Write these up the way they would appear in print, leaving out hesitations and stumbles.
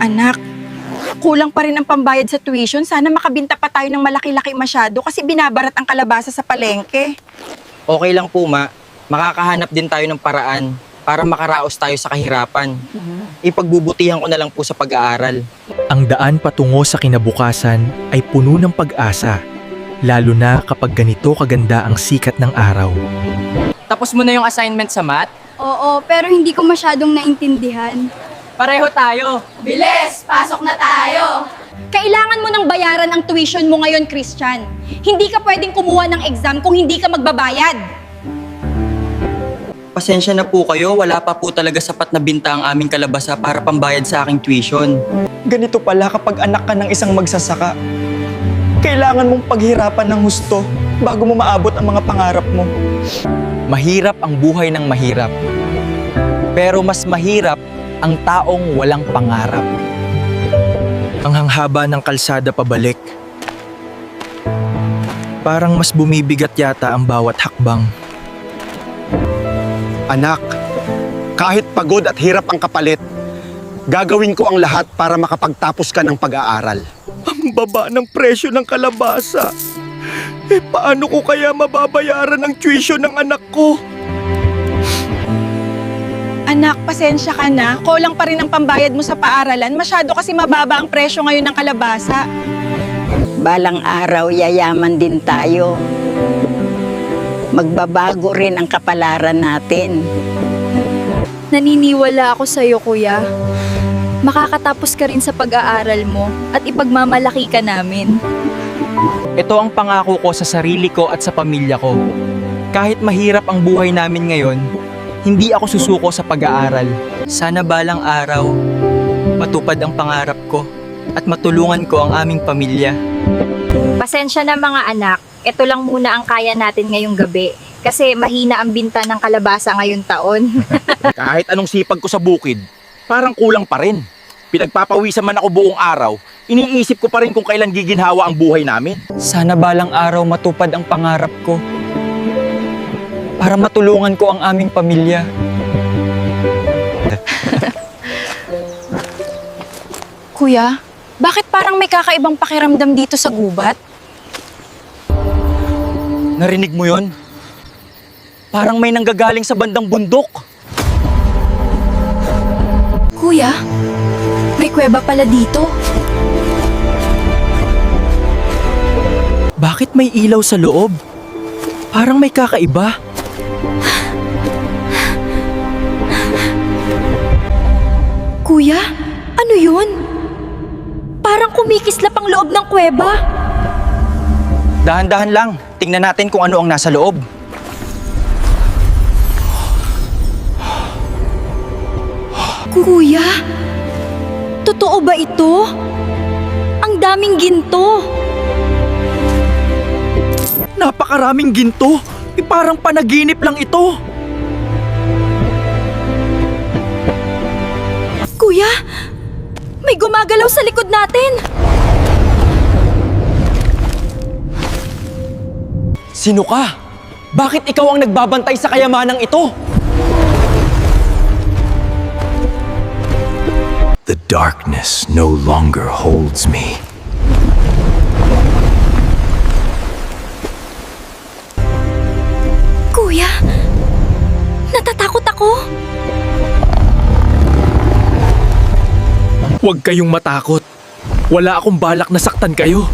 Anak, kulang pa rin ang pambayad sa tuition. Sana makabinta pa tayo ng malaki-laki masyado kasi binabarat ang kalabasa sa palengke. Okay lang po, Ma. Makakahanap din tayo ng paraan para makaraos tayo sa kahirapan. Ipagbubutihan ko na lang po sa pag-aaral. Ang daan patungo sa kinabukasan ay puno ng pag-asa, lalo na kapag ganito kaganda ang sikat ng araw. Tapos mo na yung assignment sa math? Oo, pero hindi ko masyadong naintindihan. Pareho tayo. Bilis! Pasok na tayo! Kailangan mo nang bayaran ang tuition mo ngayon, Christian. Hindi ka pwedeng kumuha ng exam kung hindi ka magbabayad. Pasensya na po kayo, wala pa po talaga sapat na binta ang aming kalabasa para pambayad sa aking tuition. Ganito pala kapag anak ka ng isang magsasaka. Kailangan mong paghirapan ng husto bago mo maabot ang mga pangarap mo. Mahirap ang buhay ng mahirap. Pero mas mahirap ang taong walang pangarap. Ang hanghaba ng kalsada pabalik. Parang mas bumibigat yata ang bawat hakbang. Anak, kahit pagod at hirap ang kapalit, gagawin ko ang lahat para makapagtapos ka ng pag-aaral. Ang baba ng presyo ng kalabasa. Paano ko kaya mababayaran ang tuition ng anak ko? Anak, pasensya ka na. Kulang pa rin ang pambayad mo sa paaralan. Masyado kasi mababa ang presyo ngayon ng kalabasa. Balang araw, yayaman din tayo. Magbabago rin ang kapalaran natin. Naniniwala ako sa'yo, kuya. Makakatapos ka rin sa pag-aaral mo at ipagmamalaki ka namin. Ito ang pangako ko sa sarili ko at sa pamilya ko. Kahit mahirap ang buhay namin ngayon, hindi ako susuko sa pag-aaral. Sana balang araw, matupad ang pangarap ko at matulungan ko ang aming pamilya. Pasensya na mga anak, ito lang muna ang kaya natin ngayong gabi. Kasi mahina ang binta ng kalabasa ngayong taon. Kahit anong sipag ko sa bukid, parang kulang pa rin. Pinagpapawisan man ako buong araw, iniisip ko pa rin kung kailan giginhawa ang buhay namin. Sana balang araw matupad ang pangarap ko para matulungan ko ang aming pamilya. Kuya, bakit parang may kakaibang pakiramdam dito sa gubat? Narinig mo yon? Parang may nanggagaling sa bandang bundok. Kuya, may kuweba pala dito. Bakit may ilaw sa loob? Parang may kakaiba. Kuya, ano yun? Parang kumikislap ang loob ng kuweba. Dahan-dahan lang, tingnan natin kung ano ang nasa loob. Kuya, totoo ba ito? Ang daming ginto. Napakaraming ginto. Parang panaginip lang ito. Kuya, may gumagalaw sa likod natin. Sino ka? Bakit ikaw ang nagbabantay sa kayamanang ito? The darkness no longer holds me. Kuya, natatakot ako. Huwag kayong matakot. Wala akong balak na saktan kayo.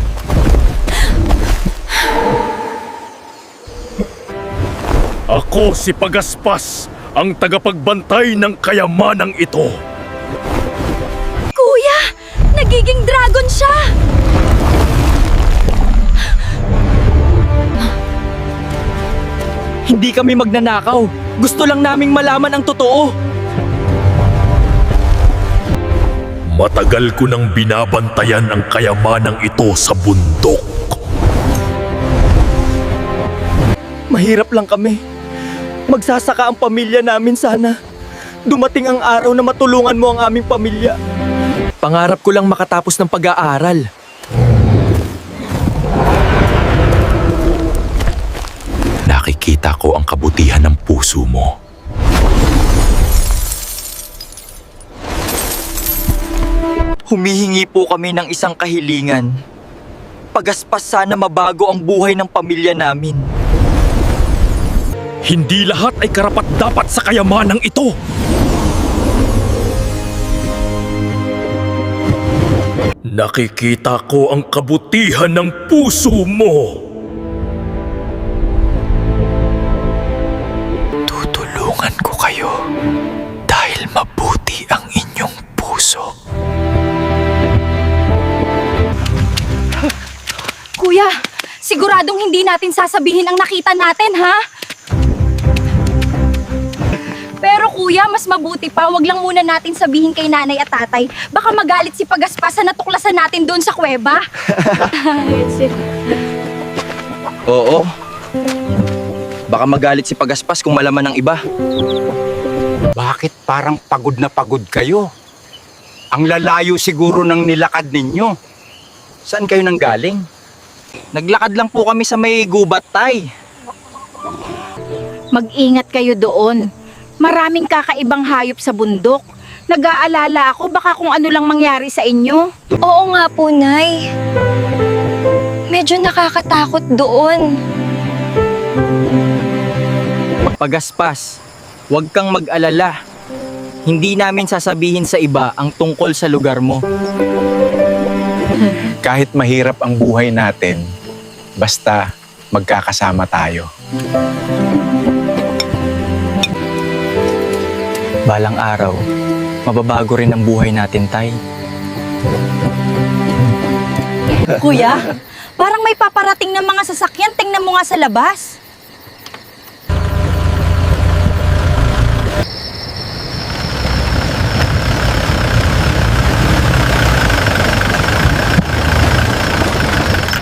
Ako si Pagaspas, ang tagapagbantay ng kayamanang ito. Kuya, nagiging dragon siya. Hindi kami magnanakaw. Gusto lang naming malaman ang totoo. Matagal ko nang binabantayan ang kayamanang ito sa bundok. Mahirap lang kami. Magsasaka ang pamilya namin sana. Dumating ang araw na matulungan mo ang aming pamilya. Pangarap ko lang makatapos ng pag-aaral. Nakikita ko ang kabutihan ng puso mo. Humihingi po kami ng isang kahilingan. Pagaspas sana mabago ang buhay ng pamilya namin. Hindi lahat ay karapat-dapat sa kayamanang ito. Nakikita ko ang kabutihan ng puso mo. Tutulungan ko kayo dahil mabuti ang inyong puso. Kuya, siguradong hindi natin sasabihin ang nakita natin, ha? Pero kuya, mas mabuti pa, wag lang muna natin sabihin kay nanay at tatay. Baka magalit si Pagaspas sa natuklasan natin doon sa kuweba. Oo. Baka magalit si Pagaspas kung malaman ng iba. Bakit parang pagod na pagod kayo? Ang lalayo siguro ng nilakad ninyo. Saan kayo nanggaling? Naglakad lang po kami sa may gubat, tay. Mag-ingat kayo doon. Maraming kakaibang hayop sa bundok. Nag-aalala ako baka kung ano lang mangyari sa inyo. Oo nga po, Nay. Medyo nakakatakot doon. Pagaspas, huwag kang mag-alala. Hindi namin sasabihin sa iba ang tungkol sa lugar mo. Kahit mahirap ang buhay natin, basta magkakasama tayo. Balang araw, mababago rin ang buhay natin, tay. Kuya, parang may paparating ng mga sasakyan. Tingnan mo nga sa labas.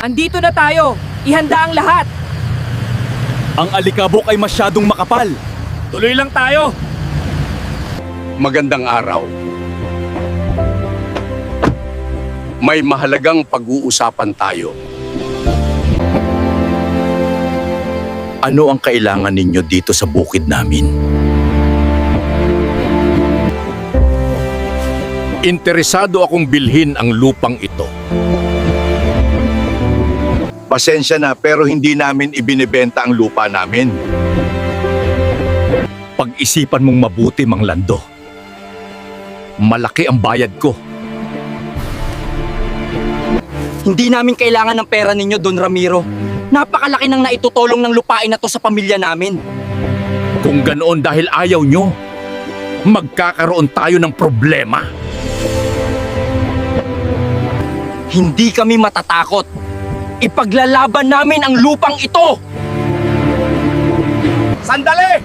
Andito na tayo. Ihanda ang lahat. Ang alikabok ay masyadong makapal. Tuloy lang tayo. Magandang araw. May mahalagang pag-uusapan tayo. Ano ang kailangan ninyo dito sa bukid namin? Interesado akong bilhin ang lupang ito. Pasensya na pero hindi namin ibinebenta ang lupa namin. Pag-isipan mong mabuti, Mang Lando. Malaki ang bayad ko. Hindi namin kailangan ng pera ninyo, Don Ramiro. Napakalaki nang naitutulong ng lupain na to sa pamilya namin. Kung ganoon dahil ayaw nyo, magkakaroon tayo ng problema. Hindi kami matatakot. Ipaglalaban namin ang lupang ito! Sandali!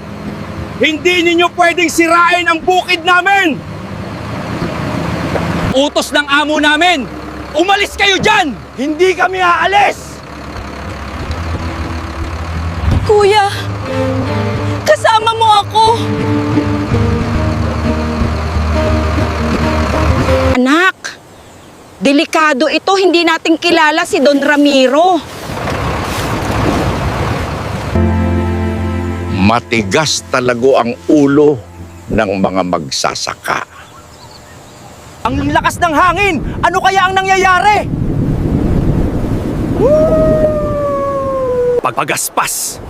Hindi ninyo pwedeng sirain ang bukid namin! Utos ng amo namin! Umalis kayo dyan! Hindi kami aalis! Kuya, kasama mo ako. Anak, delikado ito. Hindi natin kilala si Don Ramiro. Matigas talaga ang ulo ng mga magsasaka. Ang lakas ng hangin! Ano kaya ang nangyayari? Pagaspas!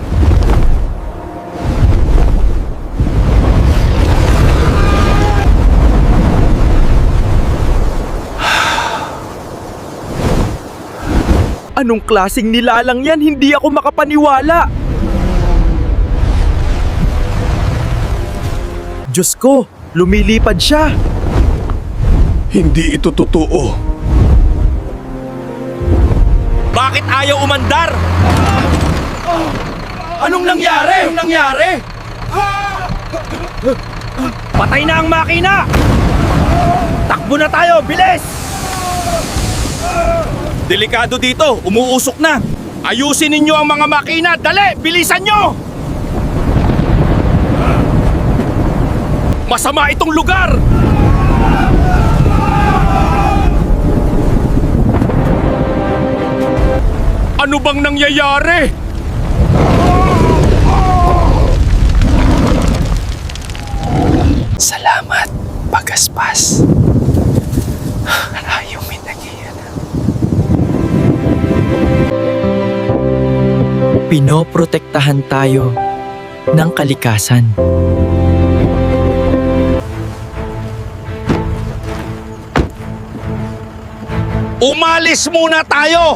Anong klaseng nilalang yan? Hindi ako makapaniwala. Diyos ko, lumilipad siya. Hindi ito totoo. Bakit ayaw umandar? Anong nangyari? Anong nangyari? Patay na ang makina! Takbo na tayo! Bilis! Delikado dito! Umuusok na! Ayusin ninyo ang mga makina! Dali! Bilisan nyo! Masama itong lugar! Ano bang nangyayari? Salamat, Pagaspas. Pinoprotektahan tayo ng kalikasan. Umalis muna tayo!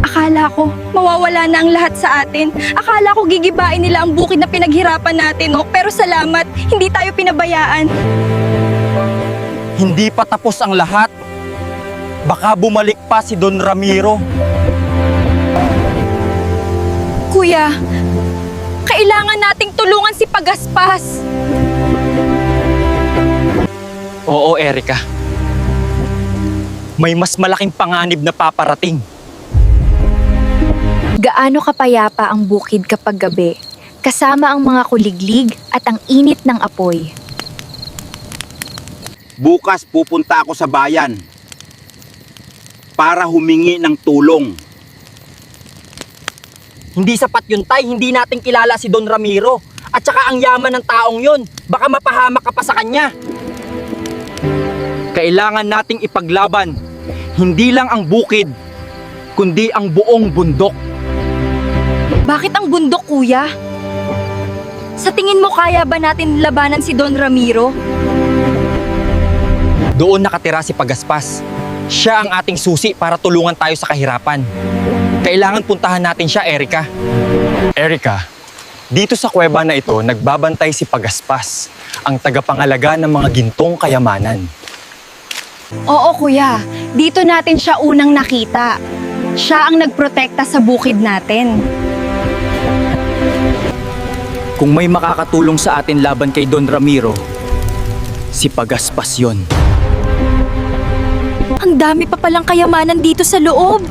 Akala ko, mawawala na ang lahat sa atin. Akala ko gigibain nila ang bukid na pinaghirapan natin, oh. Pero salamat, hindi tayo pinabayaan. Hindi pa tapos ang lahat. Baka bumalik pa si Don Ramiro. Kuya, kailangan nating tulungan si Pagaspas. Oo, Erika. May mas malaking panganib na paparating. Gaano kapayapa ang bukid kapag gabi, kasama ang mga kuliglig at ang init ng apoy. Bukas pupunta ako sa bayan para humingi ng tulong. Hindi sapat yun, Tay. Hindi natin kilala si Don Ramiro. At saka ang yaman ng taong yun. Baka mapahamak ka pa sa kanya. Kailangan nating ipaglaban. Hindi lang ang bukid, kundi ang buong bundok. Bakit ang bundok, kuya? Sa tingin mo, kaya ba natin labanan si Don Ramiro? Doon nakatira si Pagaspas. Siya ang ating susi para tulungan tayo sa kahirapan. Kailangan puntahan natin siya, Erika. Erika, dito sa kuweba na ito, nagbabantay si Pagaspas, ang tagapangalaga ng mga gintong kayamanan. Oo, kuya. Dito natin siya unang nakita. Siya ang nagprotekta sa bukid natin. Kung may makakatulong sa atin laban kay Don Ramiro, si Pagaspas yun. Ang dami pa palang kayamanan dito sa loob.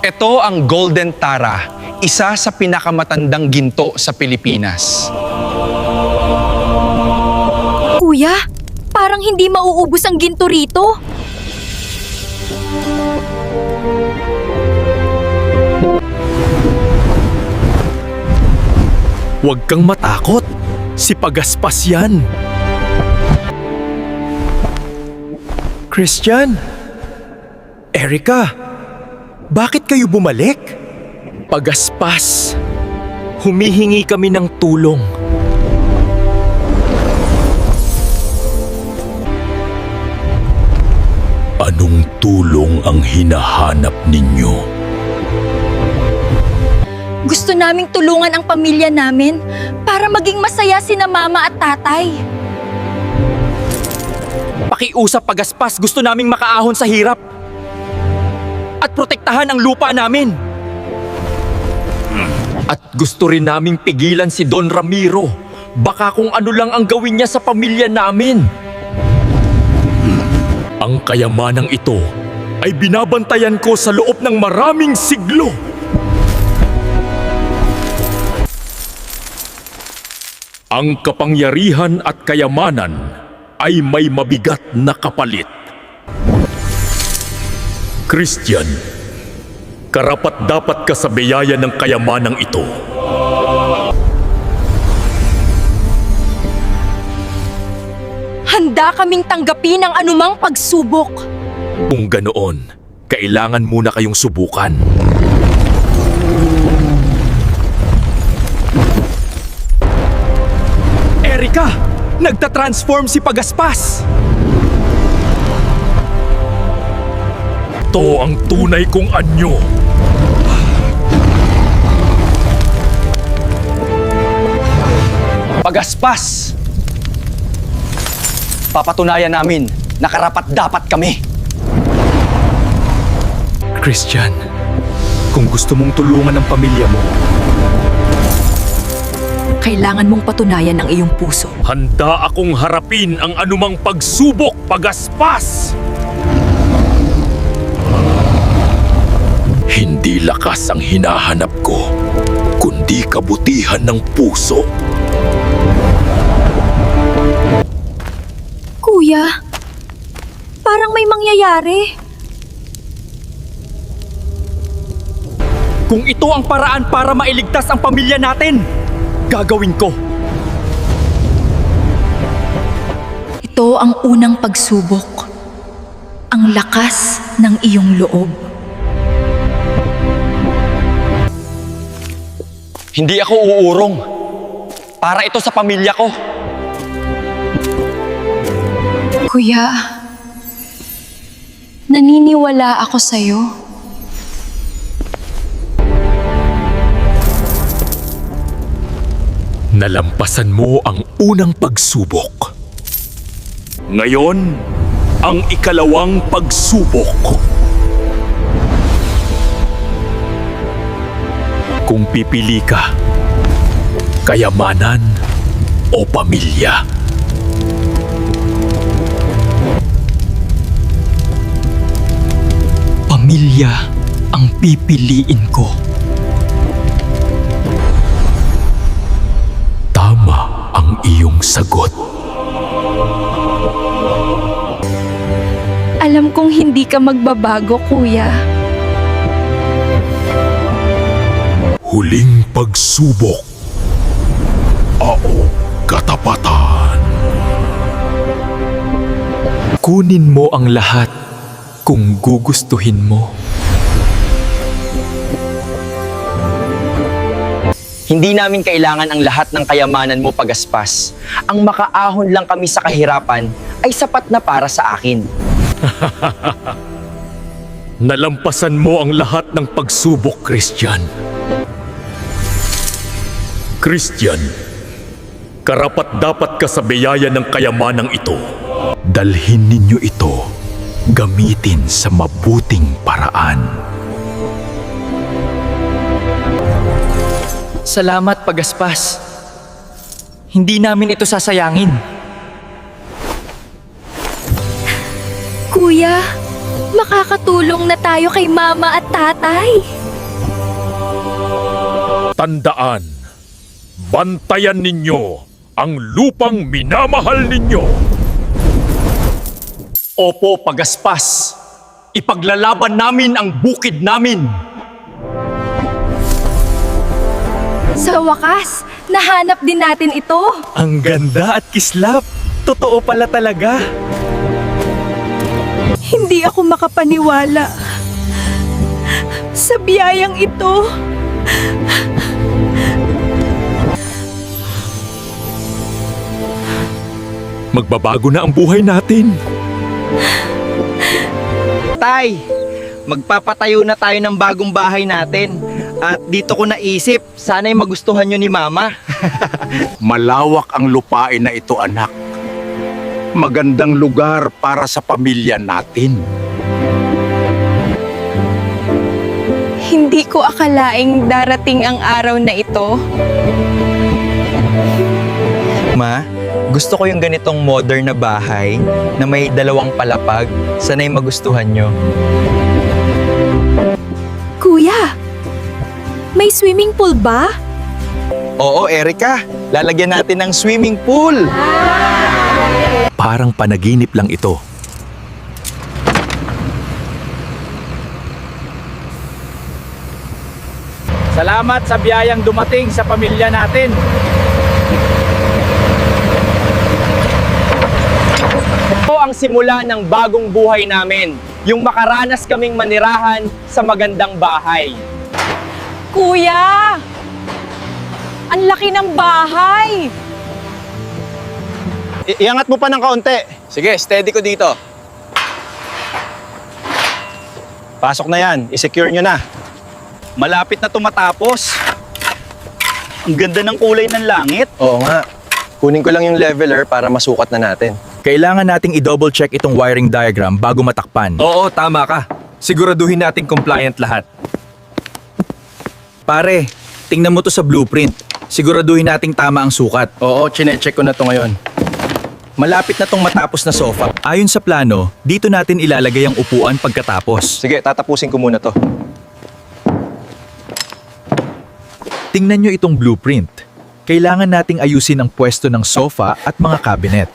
Ito ang Golden Tara, isa sa pinakamatandang ginto sa Pilipinas. Kuya, parang hindi mauubos ang ginto rito. Huwag kang matakot. Si Pagaspas yan. Christian? Erika? Bakit kayo bumalik? Pagaspas. Humihingi kami ng tulong. Anong tulong ang hinahanap ninyo? Gusto naming tulungan ang pamilya namin para maging masaya sina mama at tatay. Pakiusap, Pagaspas. Gusto naming makaahon sa hirap. At protektahan ang lupa namin. At gusto rin naming pigilan si Don Ramiro. Baka kung ano lang ang gawin niya sa pamilya namin. Ang kayamanang ito ay binabantayan ko sa loob ng maraming siglo. Ang kapangyarihan at kayamanan ay may mabigat na kapalit. Christian, karapat-dapat ka sa biyaya ng kayamanang ito. Handa kaming tanggapin ang anumang pagsubok. Kung ganoon, kailangan muna kayong subukan. Erika! Nagtatransform si Pagaspas! Ito ang tunay kong anyo. Pagaspas! Papatunayan namin na karapat-dapat kami. Christian, kung gusto mong tulungan ang pamilya mo, Kailangan mong patunayan ang iyong puso. Handa akong harapin ang anumang pagsubok, Pagaspas! Hindi lakas ang hinahanap ko, kundi kabutihan ng puso. Kuya, parang may mangyayari. Kung ito ang paraan para mailigtas ang pamilya natin, gagawin ko. Ito ang unang pagsubok. Ang lakas ng iyong loob. Hindi ako uurong. Para ito sa pamilya ko. Kuya, naniniwala ako sa'yo. Nalampasan mo ang unang pagsubok. Ngayon, ang ikalawang pagsubok. Kung pipili ka, kayamanan o pamilya. Pamilya ang pipiliin ko. Tama ang iyong sagot. Alam kong hindi ka magbabago, kuya. Huling pagsubok. Ao katapatan. Kunin mo ang lahat kung gugustuhin mo. Hindi namin kailangan ang lahat ng kayamanan mo, Pagaspas. Ang makaahon lang kami sa kahirapan ay sapat na para sa akin. Nalampasan mo ang lahat ng pagsubok, Christian. Christian, karapat-dapat ka sa biyaya ng kayamanang ito. Dalhin ninyo ito, gamitin sa mabuting paraan. Salamat, Pagaspas. Hindi namin ito sasayangin. Kuya, makakatulong na tayo kay mama at tatay. Tandaan, bantayan ninyo ang lupang minamahal ninyo. Opo, Pagaspas. Ipaglalaban namin ang bukid namin. Sa wakas, nahanap din natin ito. Ang ganda at kislap. Totoo pala talaga. Hindi ako makapaniwala sa biyayang ito. Magbabago na ang buhay natin. Tay, magpapatayo na tayo ng bagong bahay natin. At dito ko naisip, sana'y magustuhan nyo ni Mama. Malawak ang lupain na ito, anak. Magandang lugar para sa pamilya natin. Hindi ko akalaing darating ang araw na ito. Ma, gusto ko yung ganitong modern na bahay na may dalawang palapag. Sana'y magustuhan nyo. Kuya, may swimming pool ba? Oo, Erica. Lalagyan natin ng swimming pool. Parang panaginip lang ito. Salamat sa biyayang dumating sa pamilya natin. Ito ang simula ng bagong buhay namin. Yung makaranas kaming manirahan sa magandang bahay. Kuya! Ang laki ng bahay! Iangat mo pa ng kaunti. Sige, steady ko dito. Pasok na yan. I-secure nyo na. Malapit na tumatapos. Ang ganda ng kulay ng langit. Oo nga. Kunin ko lang yung leveler para masukat na natin. Kailangan nating i-double check itong wiring diagram bago matakpan. Oo, tama ka. Siguraduhin natin compliant lahat. Pare, tingnan mo to sa blueprint. Siguraduhin nating tama ang sukat. Oo, chine-check ko na to ngayon. Malapit na tong matapos na sofa. Ayon sa plano, dito natin ilalagay ang upuan pagkatapos. Sige, tatapusin ko muna to. Tingnan nyo itong blueprint. Kailangan nating ayusin ang pwesto ng sofa at mga cabinet.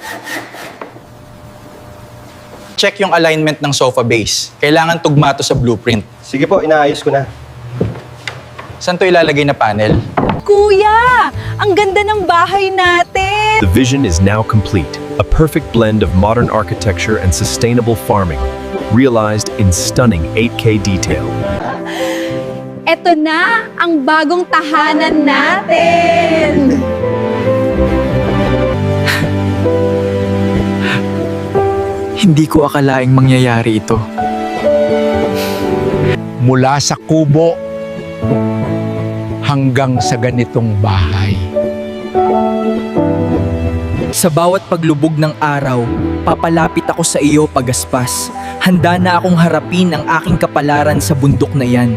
Check yung alignment ng sofa base. Kailangan tugma to sa blueprint. Sige po, inaayos ko na. Saan to ilalagay na panel? Kuya! Ang ganda ng bahay natin! The vision is now complete. A perfect blend of modern architecture and sustainable farming, realized in stunning 8K detail. Eto na ang bagong tahanan natin! Hindi ko akalaing mangyayari ito. Mula sa kubo hanggang sa ganitong bahay. Sa bawat paglubog ng araw, papalapit ako sa iyo, Pagaspas. Handa na akong harapin ang aking kapalaran sa bundok na yan.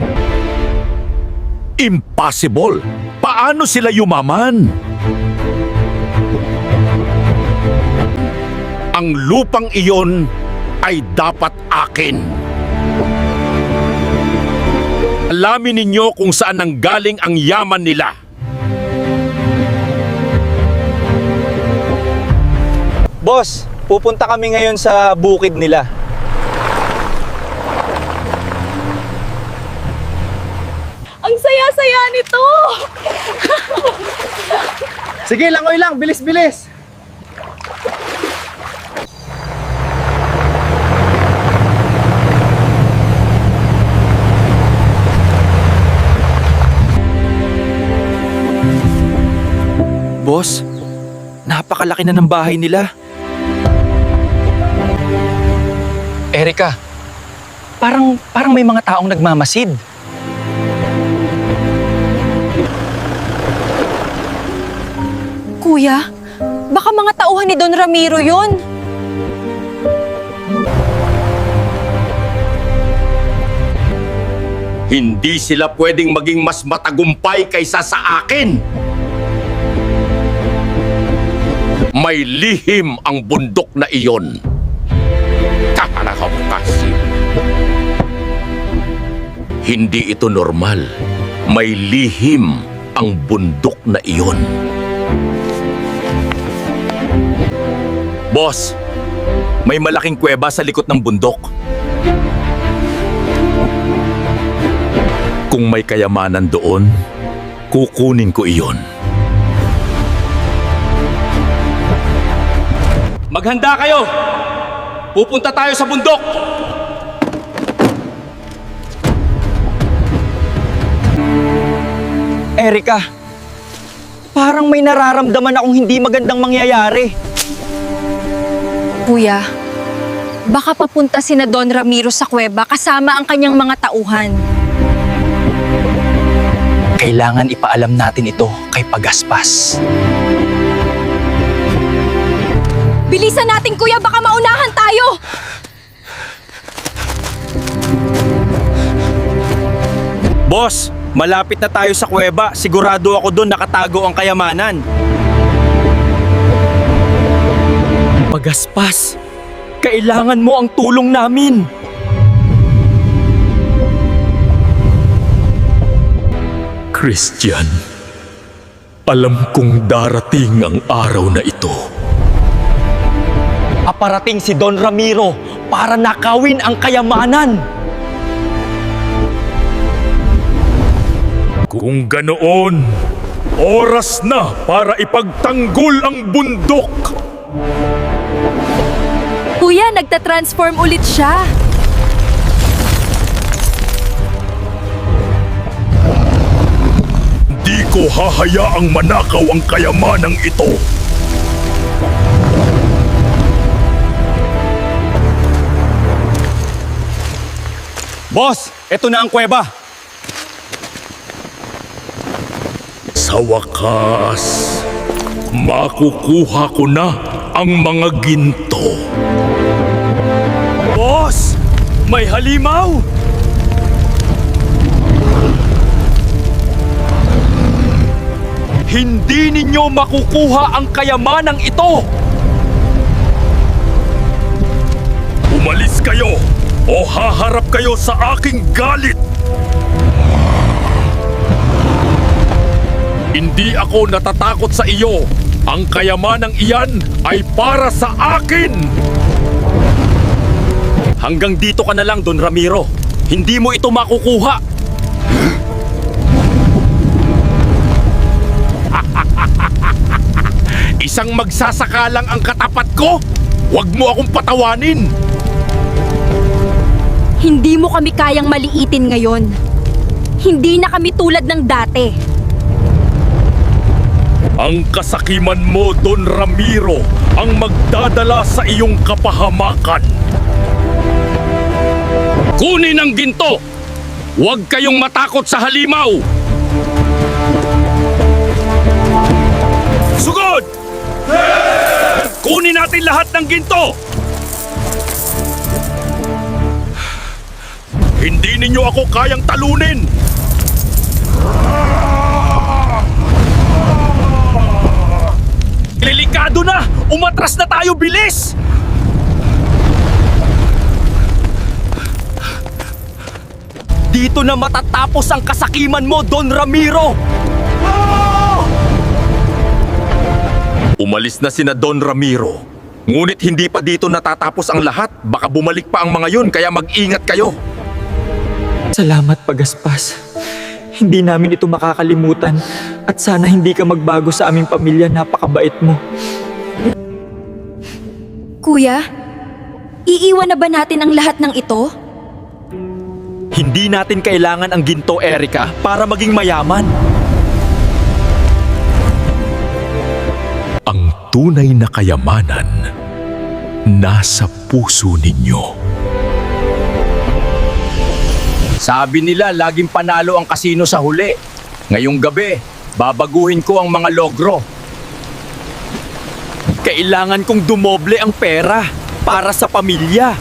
Impossible! Paano sila yumaman? Ang lupang iyon ay dapat akin. Alamin ninyo kung saan nanggaling ang yaman nila. Boss, pupunta kami ngayon sa bukid nila. Ang saya-saya nito! Sige, langoy lang. Bilis-bilis. Boss, napakalaki na ng bahay nila. Erika, parang may mga taong nagmamasid. Kuya, baka mga tauhan ni Don Ramiro yun. Hindi sila pwedeng maging mas matagumpay kaysa sa akin. May lihim ang bundok na iyon. Kakalakapasin. Hindi ito normal. May lihim ang bundok na iyon. Boss, may malaking kuweba sa likod ng bundok. Kung may kayamanan doon, kukunin ko iyon. Maghanda kayo! Pupunta tayo sa bundok! Erika, parang may nararamdaman akong hindi magandang mangyayari. Kuya, baka papunta sina Don Ramiro sa kuweba kasama ang kanyang mga tauhan. Kailangan ipaalam natin ito kay Pagaspas. Bilisan natin, kuya, baka maunahan tayo! Boss, malapit na tayo sa kuweba. Sigurado ako doon nakatago ang kayamanan. Pagaspas, kailangan mo ang tulong namin. Christian, alam kong darating ang araw na ito. Paparating si Don Ramiro para nakawin ang kayamanan. Kung ganoon, oras na para ipagtanggol ang bundok. Kuya, nagtatransform ulit siya. Di ko hahayaang manakaw ang kayamanang ito. Boss, eto na ang kuweba. Sa wakas, makukuha ko na ang mga ginto. Boss, may halimaw. Hindi ninyo makukuha ang kayamanang ito. Umalis kayo o haharap kayo sa aking galit. Hindi ako natatakot sa iyo. Ang kayamanang iyan ay para sa akin. Hanggang dito ka na lang, Don Ramiro. Hindi mo ito makukuha. Isang magsasaka lang ang katapat ko? Huwag mo akong patawanin! Hindi mo kami kayang maliitin ngayon. Hindi na kami tulad ng dati. Ang kasakiman mo, Don Ramiro, ang magdadala sa iyong kapahamakan. Kunin ang ginto! Huwag kayong matakot sa halimaw! Sugod! Kunin natin lahat ng ginto! Hindi ninyo ako kayang talunin! Delikado na! Umatras na tayo, bilis! Dito na matatapos ang kasakiman mo, Don Ramiro! Umalis na sina Don Ramiro. Ngunit hindi pa dito natatapos ang lahat. Baka bumalik pa ang mga yun, kaya mag-ingat kayo. Salamat, Pagaspas. Hindi namin ito makakalimutan at sana hindi ka magbago sa aming pamilya. Napakabait mo. Kuya, iiwan na ba natin ang lahat ng ito? Hindi natin kailangan ang ginto, Erica, para maging mayaman. Ang tunay na kayamanan nasa puso ninyo. Sabi nila, laging panalo ang kasino sa huli. Ngayong gabi, babaguhin ko ang mga logro. Kailangan kong dumoble ang pera para sa pamilya.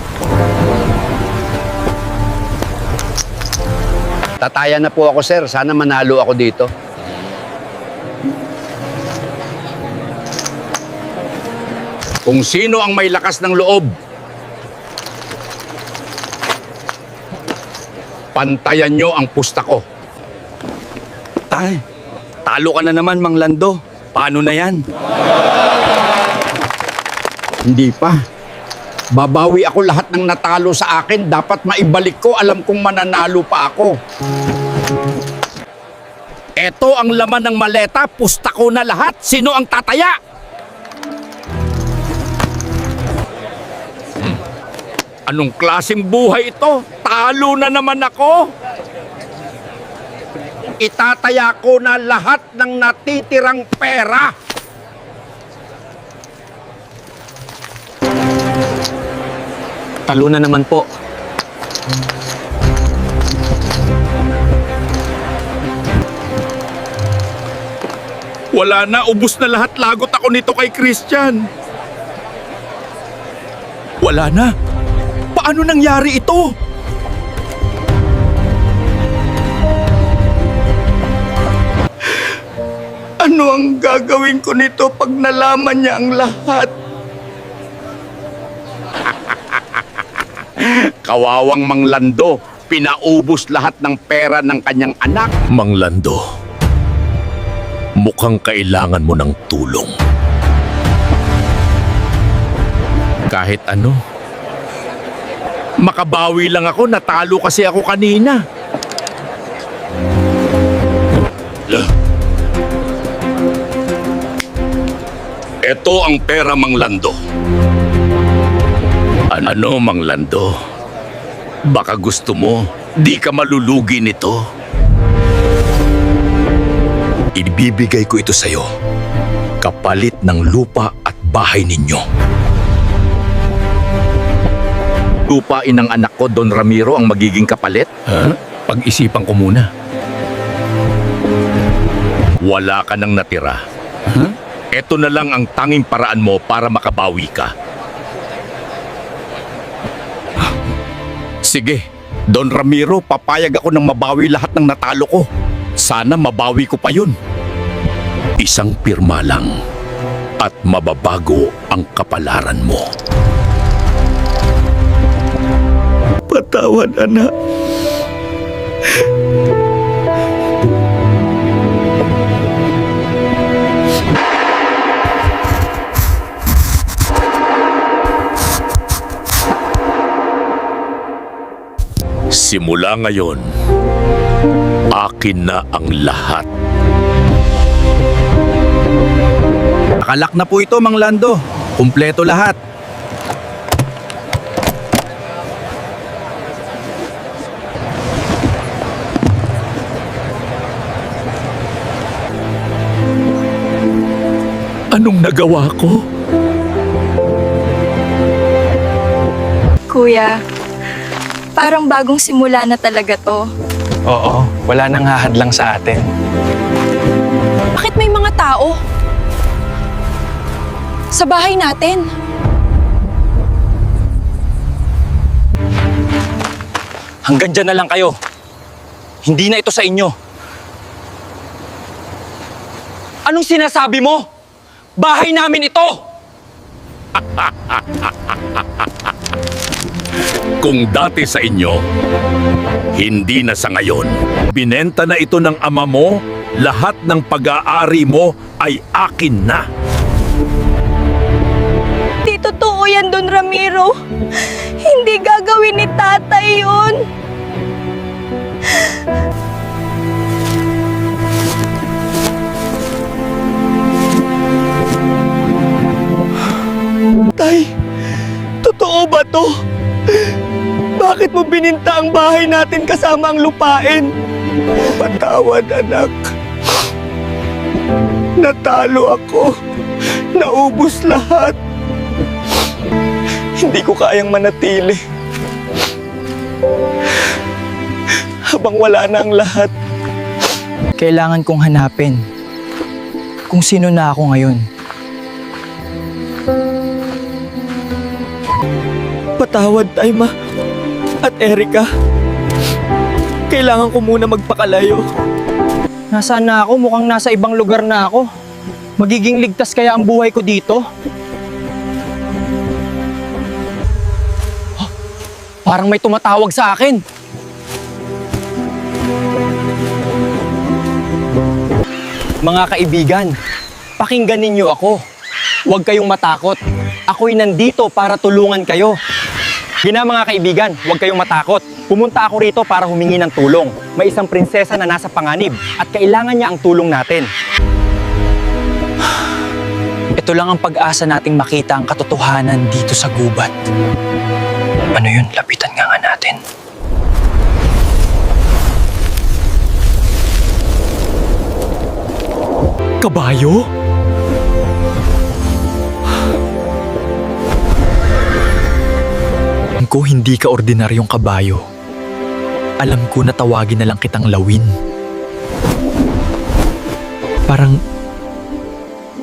Tataya na po ako, sir. Sana manalo ako dito. Kung sino ang may lakas ng loob, pantayan nyo ang pusta ko. Tay, talo ka na naman, Mang Lando. Paano na yan? Hindi pa. Babawi ako lahat ng natalo sa akin. Dapat maibalik ko. Alam kong mananalo pa ako. Eto ang laman ng maleta, pusta ko na lahat. Sino ang tataya? Anong klaseng buhay ito? Talo na naman ako. Itataya ko na lahat ng natitirang pera. Talo na naman po. Wala na, ubus na lahat. Lagot ako nito kay Christian. Wala na. Paano nangyari ito? Ano ang gagawin ko nito pag nalaman niya ang lahat? Kawawang Mang Lando, pinaubos lahat ng pera ng kanyang anak. Mang Lando, mukhang kailangan mo ng tulong. Kahit ano. Makabawi lang ako, natalo kasi ako kanina. Ito ang pera, Mang Lando. Ano, Mang Lando? Baka gusto mo, di ka malulugi nito. Ibibigay ko ito sa'yo, kapalit ng lupa at bahay ninyo. Lupain ng anak ko, Don Ramiro, ang magiging kapalit? Pag-isipan ko muna. Wala ka nang natira. Ito na lang ang tanging paraan mo para makabawi ka. Sige, Don Ramiro, papayag ako ng mabawi lahat ng natalo ko. Sana mabawi ko pa yun. Isang pirma lang at mababago ang kapalaran mo. Patawad, anak. Simula ngayon, akin na ang lahat. Nakalak na po ito, Mang Lando. Kumpleto lahat. Anong nagawa ko? Kuya, parang bagong simula na talaga to. Oo, wala nang hahadlang sa atin. Bakit may mga tao? Sa bahay natin. Hanggang dyan na lang kayo. Hindi na ito sa inyo. Anong sinasabi mo? Bahay namin ito! Kung dati sa inyo, hindi na sa ngayon. Binenta na ito ng ama mo, lahat ng pag-aari mo ay akin na. Di totoo yan, Don Ramiro. Hindi gagawin ni tatay yun. Tay, totoo ba to? Bakit mo bininta ang bahay natin kasama ang lupain? Patawad, anak. Natalo ako. Naubos lahat. Hindi ko kayang manatili. Habang wala na ang lahat. Kailangan kong hanapin kung sino na ako ngayon. Patawad, Tayma at Erika. Kailangan ko muna magpakalayo. Nasaan na ako? Mukhang nasa ibang lugar na ako. Magiging ligtas kaya ang buhay ko dito? Parang may tumatawag sa akin. Mga kaibigan, pakinggan ninyo ako. Huwag kayong matakot. Ako'y nandito para tulungan kayo. Gina mga kaibigan, huwag kayong matakot. Pumunta ako rito para humingi ng tulong. May isang prinsesa na nasa panganib at kailangan niya ang tulong natin. Ito lang ang pag-asa nating makita ang katotohanan dito sa gubat. Ano yun? Lapitan nga natin. Kabayo? Alam ko hindi ka ordinaryong kabayo. Alam ko na tawagin na lang kitang Lawin. Parang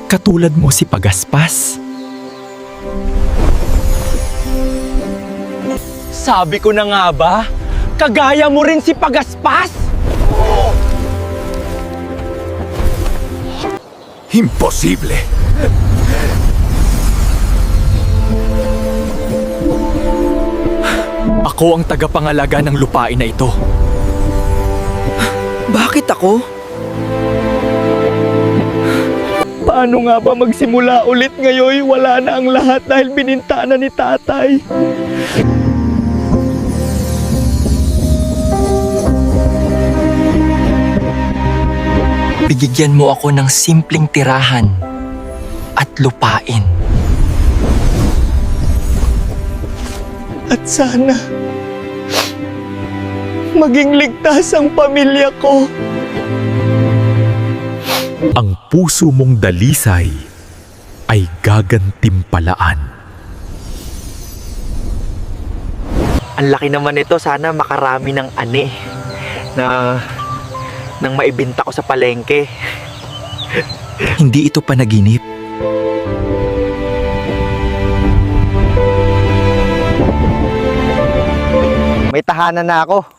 katulad mo si Pagaspas. Sabi ko na nga ba? Kagaya mo rin si Pagaspas! Imposible! Ako ang tagapangalaga ng lupain na ito. Bakit ako? Paano nga ba magsimula ulit ngayon? Wala na ang lahat dahil bininta na ni tatay. Bigyan mo ako ng simpleng tirahan at lupain. At sana maging ligtas ang pamilya ko. Ang puso mong dalisay ay gagantimpalaan. Ang laki naman ito, sana makarami ng ani na nang maibenta ko sa palengke. Hindi ito panaginip. May tahanan na ako.